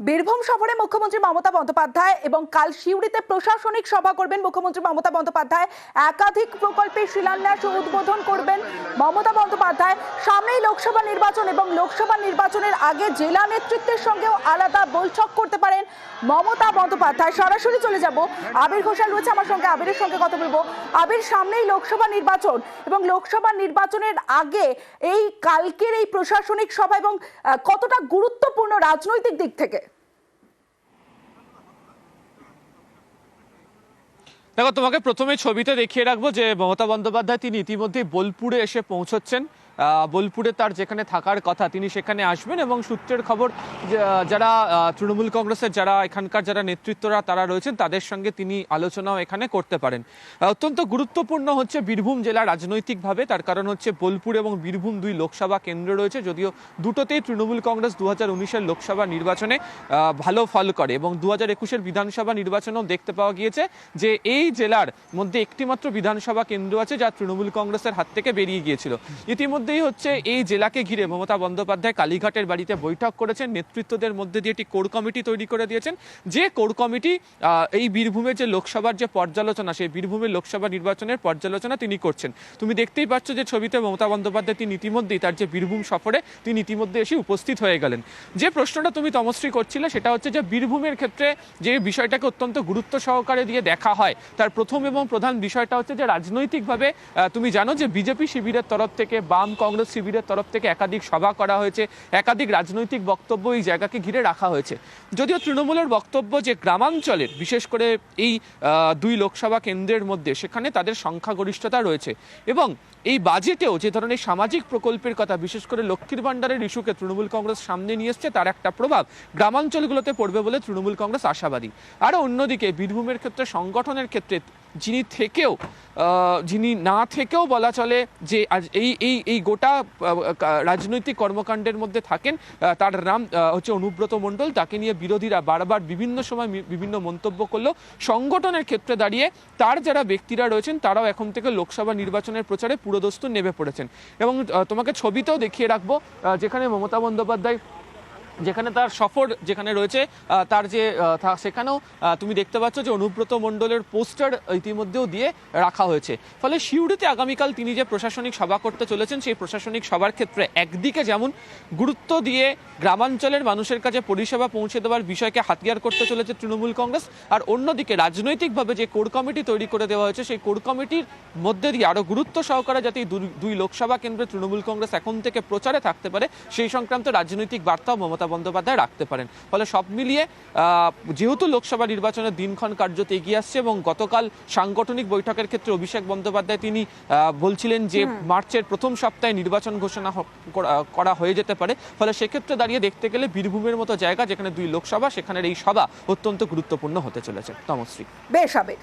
বীরভূম সফরে মুখ্যমন্ত্রী মমতা বন্দ্যোপাধ্যায় এবং কাল সিউড়িতে প্রশাসনিক সভা করবেন মুখ্যমন্ত্রী মমতা বন্দ্যোপাধ্যায়। একাধিক প্রকল্পের শিলান্যাস ও উদ্বোধন করবেন মমতা বন্দ্যোপাধ্যায়। সামনেই লোকসভা নির্বাচন এবং লোকসভা নির্বাচনের আগে জেলা নেতৃত্বের সঙ্গেও আলাদা বৈঠক করতে পারেন মমতা বন্দ্যোপাধ্যায়। সরাসরি চলে যাব, আবির ঘোষাল রয়েছে আমার সঙ্গে, আবিরের সঙ্গে কথা বলবো। আবির, সামনেই লোকসভা নির্বাচন এবং লোকসভা নির্বাচনের আগে এই কালকের এই প্রশাসনিক সভা এবং কতটা গুরুত্বপূর্ণ রাজনৈতিক দিক থেকে? দেখো, তোমাকে প্রথমে ছবিতে দেখিয়ে রাখবো যে মমতা বন্দ্যোপাধ্যায় তিনি ইতিমধ্যে বোলপুরে এসে পৌঁছচ্ছেন। বোলপুরে তার যেখানে থাকার কথা তিনি সেখানে আসবেন এবং সূত্রের খবর যারা তৃণমূল কংগ্রেসের যারা এখানকার যারা নেতৃত্বরা তারা রয়েছেন তাদের সঙ্গে তিনি আলোচনাও এখানে করতে পারেন। অত্যন্ত গুরুত্বপূর্ণ হচ্ছে বীরভূম জেলা রাজনৈতিকভাবে, তার কারণ হচ্ছে বোলপুর এবং বীরভূম দুই লোকসভা কেন্দ্র রয়েছে, যদিও দুটোতেই তৃণমূল কংগ্রেস 2019-এর লোকসভা নির্বাচনে ভালো ফল করে এবং 2021-এর বিধানসভা নির্বাচনেও দেখতে পাওয়া গিয়েছে যে এই জেলার মধ্যে একটিমাত্র বিধানসভা কেন্দ্র আছে যা তৃণমূল কংগ্রেসের হাত থেকে বেরিয়ে গিয়েছিল। ইতিমধ্যে হচ্ছে এই জেলাকে ঘিরে মমতা বন্দ্যোপাধ্যায় কালীঘাটের বাড়িতে বৈঠক করেছেন, নেতৃত্বদের মধ্যে দিয়ে একটি কোর কমিটি তৈরি করে দিয়েছেন। যে কোর কমিটি এই বীরভূমের যে লোকসভার যে পর্যালোচনা, সেই বীরভূমের লোকসভা নির্বাচনের পর্যালোচনা তিনি করছেন। তুমি দেখতেই পাচ্ছ যে ছবিতে মমতা বন্দ্যোপাধ্যায় তিনি ইতিমধ্যেই তার যে বীরভূম সফরে তিনি ইতিমধ্যে এসে উপস্থিত হয়ে গেলেন। যে প্রশ্নটা তুমি তমশ্রী করছিলে সেটা হচ্ছে যে বীরভূমের ক্ষেত্রে যে বিষয়টাকে অত্যন্ত গুরুত্ব সহকারে দিয়ে দেখা হয় তার প্রথম এবং প্রধান বিষয়টা হচ্ছে যে রাজনৈতিকভাবে তুমি জানো যে বিজেপি শিবিরের তরফ থেকে, বাম কংগ্রেস শিবিরের তরফ থেকে একাধিক সভা করা হয়েছে, একাধিক রাজনৈতিক বক্তব্য এই জায়গাকে ঘিরে রাখা হয়েছে। যদিও তৃণমূলের বক্তব্য যে গ্রামাঞ্চলের বিশেষ করে এই দুই লোকসভা কেন্দ্রের মধ্যে সেখানে তাদের সংখ্যাগরিষ্ঠতা রয়েছে এবং এই বাজেটেও যে ধরনের সামাজিক প্রকল্পের কথা, বিশেষ করে লক্ষ্মীর ভাণ্ডারের ইস্যুকে তৃণমূল কংগ্রেস সামনে নিয়ে এসছে, তার একটা প্রভাব গ্রামাঞ্চলগুলোতে পড়বে বলে তৃণমূল কংগ্রেস আশাবাদী। আরও অন্যদিকে বীরভূমের ক্ষেত্রে সংগঠনের ক্ষেত্রে যিনি না থেকেও বলা চলে যে এই গোটা রাজনৈতিক কর্মকাণ্ডের মধ্যে থাকেন, তার নাম হচ্ছে অনুব্রত মণ্ডল। তাকে নিয়ে বিরোধীরা বারবার বিভিন্ন সময় বিভিন্ন মন্তব্য করলেও সংগঠনের ক্ষেত্রে দাঁড়িয়ে তার যারা ব্যক্তিরা রয়েছেন তারাও এখন থেকে লোকসভা নির্বাচনের প্রচারে পুরোদস্তুর নেমে পড়েছেন। এবং তোমাকে ছবিতেও দেখিয়ে রাখবো যেখানে মমতা বন্দ্যোপাধ্যায় যেখানে তার সফর যেখানে রয়েছে তার যে সেখানেও তুমি দেখতে পাচ্ছ যে অনুব্রত মণ্ডলের পোস্টার ইতিমধ্যেও দিয়ে রাখা হয়েছে। ফলে সিউড়িতে আগামীকাল তিনি যে প্রশাসনিক সভা করতে চলেছেন সেই প্রশাসনিক সভার ক্ষেত্রে একদিকে যেমন গুরুত্ব দিয়ে গ্রামাঞ্চলের মানুষের কাছে পরিষেবা পৌঁছে দেওয়ার বিষয়কে হাতিয়ার করতে চলেছে তৃণমূল কংগ্রেস, আর অন্যদিকে রাজনৈতিকভাবে যে কোর কমিটি তৈরি করে দেওয়া হয়েছে সেই কোর কমিটির মধ্যে দিয়ে আরও গুরুত্ব সহকারে যাতে দুই লোকসভা কেন্দ্রে তৃণমূল কংগ্রেস এখন থেকে প্রচারে থাকতে পারে সেই সংক্রান্ত রাজনৈতিক বার্তাও মমতা বন্দ্যোপাধ্যায় রাখতে পারেন। ফলে সব মিলিয়ে যেহেতু লোকসভা নির্বাচনের দিনক্ষণ কার্যত এগিয়ে আসছে এবং গতকাল সাংগঠনিক বৈঠকের ক্ষেত্রে অভিষেক বন্দ্যোপাধ্যায় তিনি বলছিলেন যে মার্চের প্রথম সপ্তাহে নির্বাচন ঘোষণা করা হয়ে যেতে পারে। ফলে সেক্ষেত্রে দাঁড়িয়ে দেখতে গেলে বীরভূমের মতো জায়গা যেখানে দুই লোকসভা, সেখানের এই সভা অত্যন্ত গুরুত্বপূর্ণ হতে চলেছে। তমশ্রী, বেশ আবির।